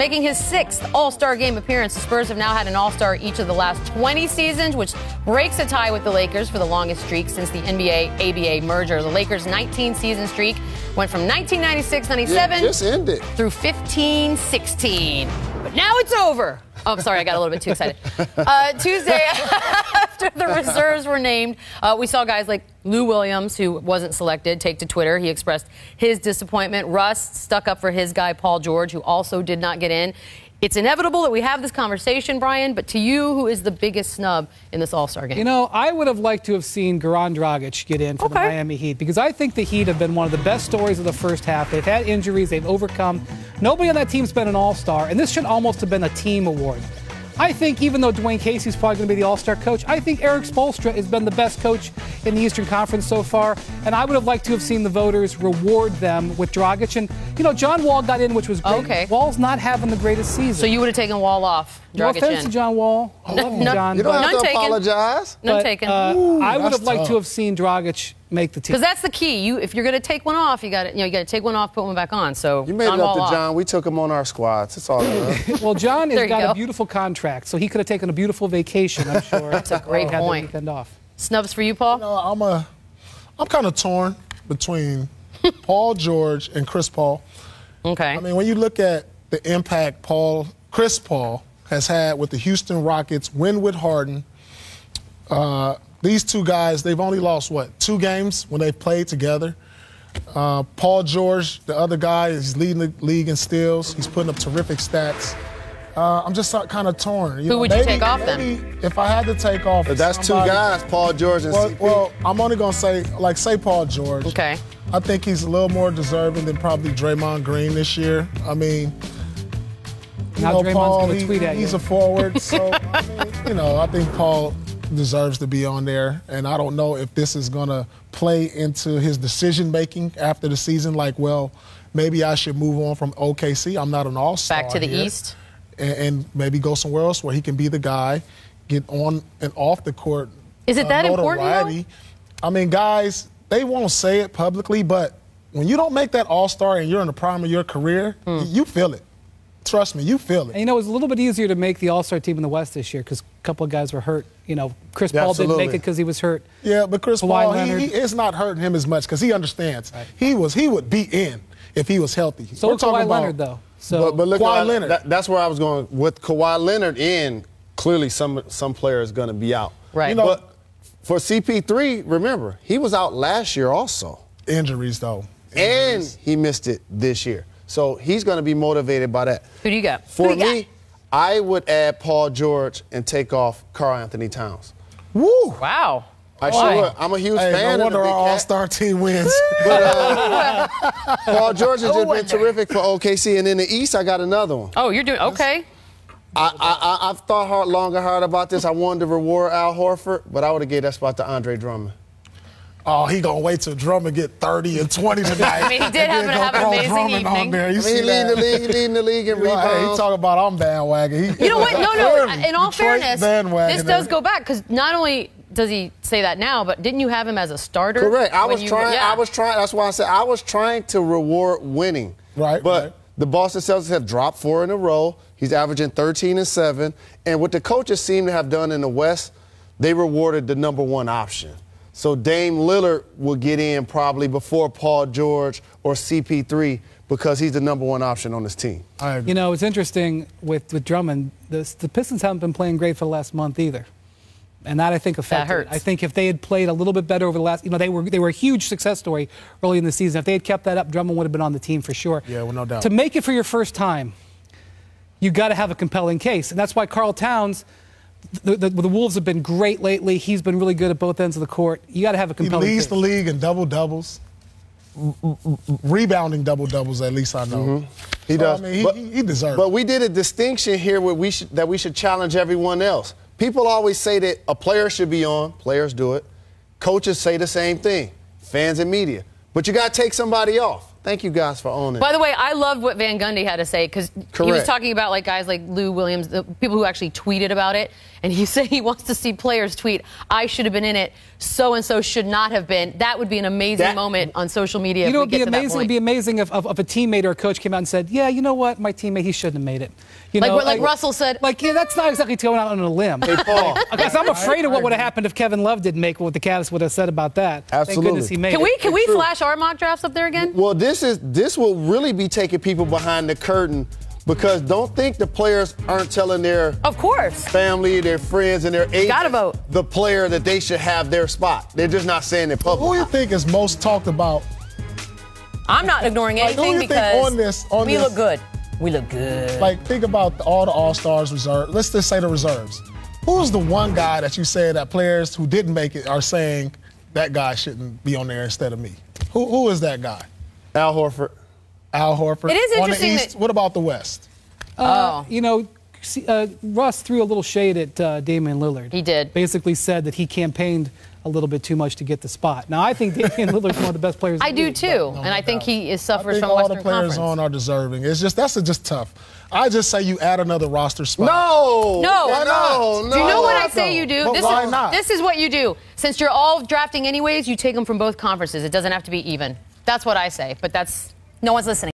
Making his 6th All-Star Game appearance, the Spurs have now had an All-Star each of the last 20 seasons, which breaks a tie with the Lakers for the longest streak since the NBA-ABA merger. The Lakers' 19-season streak went from 1996-97 through 15-16. But now it's over. Oh, I'm sorry, I got a little bit too excited. Tuesday, after the reserves were named, we saw guys like Lou Williams, who wasn't selected, take to Twitter. He expressed his disappointment. Russ stuck up for his guy, Paul George, who also did not get in. It's inevitable that we have this conversation, Brian, but to you, who is the biggest snub in this All-Star game? You know, I would have liked to have seen Goran Dragic get in for the Miami Heat, because I think the Heat have been one of the best stories of the first half. They've had injuries, they've overcome. Nobody on that team's been an All-Star, and this should almost have been a team award. I think even though Dwayne Casey's probably going to be the All-Star coach, I think Eric Spoelstra has been the best coach in the Eastern Conference so far, and I would have liked to have seen the voters reward them with Dragic. And, you know, John Wall got in, which was great. Okay. Wall's not having the greatest season. So you would have taken Wall off, Dragic no offense in. to John Wall. John, you don't have to apologize. None taken. I would have liked to have seen Dragic make the team. Because that's the key. If you're going to take one off, you got to take one off, put one back on. So you made John it up Wall to John. off. We took him on our squads. It's all good. Well, John has got a beautiful contract, so he could have taken a beautiful vacation, I'm sure. That's a great point. Weekend off. Snubs for you, Paul? You know, I'm kind of torn between Paul George and Chris Paul. Okay. I mean, when you look at the impact Chris Paul has had with the Houston Rockets, win with Harden, these two guys, they've only lost, 2 games when they've played together. Paul George, the other guy, is leading the league in steals. He's putting up terrific stats. I'm just kind of torn. Who would you take off then? If I had to take off But that's somebody, 2 guys, Paul George and CP. Well, I'm only going to say Paul George. Okay. I think he's a little more deserving than probably Draymond Green this year. I mean, Now Draymond's Paul, going to tweet at you. He's a forward, so, I mean, I think Paul deserves to be on there. And I don't know if this is going to play into his decision-making after the season, like, well, maybe I should move on from OKC. I'm not an all-star Back to the here. East. And maybe go somewhere else where he can be the guy, get on and off the court. Is it that important, though? I mean, guys, they won't say it publicly, but when you don't make that all-star and you're in the prime of your career, you feel it. Trust me, you feel it. And, it's a little bit easier to make the All-Star team in the West this year because a couple of guys were hurt. Chris Paul didn't make it because he was hurt. Yeah, but Chris Paul, it's not hurting him as much because he understands. Right. He would be in if he was healthy. So we're talking Kawhi Leonard, though. So but look, Kawhi Leonard. That's where I was going. With Kawhi Leonard in, clearly some player is going to be out. Right. But for CP3, remember, he was out last year also. Injuries, though. And he missed it this year. So he's going to be motivated by that. Who do you got? For me, I would add Paul George and take off Karl Anthony Towns. Woo! Wow. I sure would. I'm a huge fan no of the wonder big our cat. all-star team wins. But Paul George has just been terrific for OKC. And in the East, I got another one. Oh, you're doing okay. I've thought long and hard about this. I wanted to reward Al Horford, but I would have gave that spot to Andre Drummond. Oh, he gonna wait till Drummond get 30 and 20 tonight. I mean, he did happen to have an amazing evening. He's leading the league in rebounds. Hey, he talking about I'm bandwagon. You know what? No. In all Detroit fairness, bandwagon. this does go back because not only does he say that now, but didn't you have him as a starter? Correct. I was trying. That's why I said I was trying to reward winning. Right. But the Boston Celtics have dropped 4 in a row. He's averaging 13 and 7. And what the coaches seem to have done in the West, they rewarded the number 1 option. So Dame Lillard will get in probably before Paul George or CP3 because he's the number 1 option on this team. I agree. It's interesting with Drummond, the Pistons haven't been playing great for the last month either. And that, I think, affected. That hurts. I think if they had played a little bit better over the last, they were a huge success story early in the season. If they had kept that up, Drummond would have been on the team for sure. Yeah, well, no doubt. To make it for your first time, you got to have a compelling case. And that's why Karl Towns, the Wolves have been great lately. He's been really good at both ends of the court. You got to have a compelling case. He leads the league in double-doubles. Rebounding double-doubles, at least I know. He does. I mean, he deserves it. But we did a distinction here where we should challenge everyone else. People always say that a player should be on. Players do it. Coaches say the same thing. Fans and media. But you got to take somebody off. Thank you guys for owning. By the way, I loved what Van Gundy had to say because he was talking about like guys like Lou Williams, the people who actually tweeted about it, and he said he wants to see players tweet, "I should have been in it. So and so should not have been." That would be an amazing moment on social media. You know, it'd be amazing. It'd be amazing if a teammate or a coach came out and said, "Yeah, you know what, my teammate, he shouldn't have made it." You know, like Russell said. Like, yeah, that's not exactly going out on a limb. Hey, Paul. Because I'm afraid of what would have happened if Kevin Love didn't make what the Cavs would have said about that. Absolutely. Thank goodness he made it. Can we flash our mock drafts up there again? Well, this will really be taking people behind the curtain, because don't think the players aren't telling their family, their friends, and their agents gotta vote the player that they should have their spot. They're just not saying it publicly. Who do you think is most talked about? I'm not ignoring anything because we look good. We look good. Like, think about all the All-Stars reserves. Let's just say the reserves. Who's the one guy that you say that players who didn't make it are saying that guy shouldn't be on there instead of me? Who is that guy? Al Horford. Al Horford. It is interesting. On the East, what about the West? You know, Russ threw a little shade at Damian Lillard. He did. Basically said that he campaigned a little bit too much to get the spot. Now, I think Damian Lillard's one of the best players. I do too, and I think he suffers from all Western the players Conference. on are deserving. It's just tough. I just say you add another roster spot. No. Why not? Do you know what I say you do? But why not? This is what you do. Since you're all drafting anyways, you take them from both conferences. It doesn't have to be even. That's what I say, but no one's listening.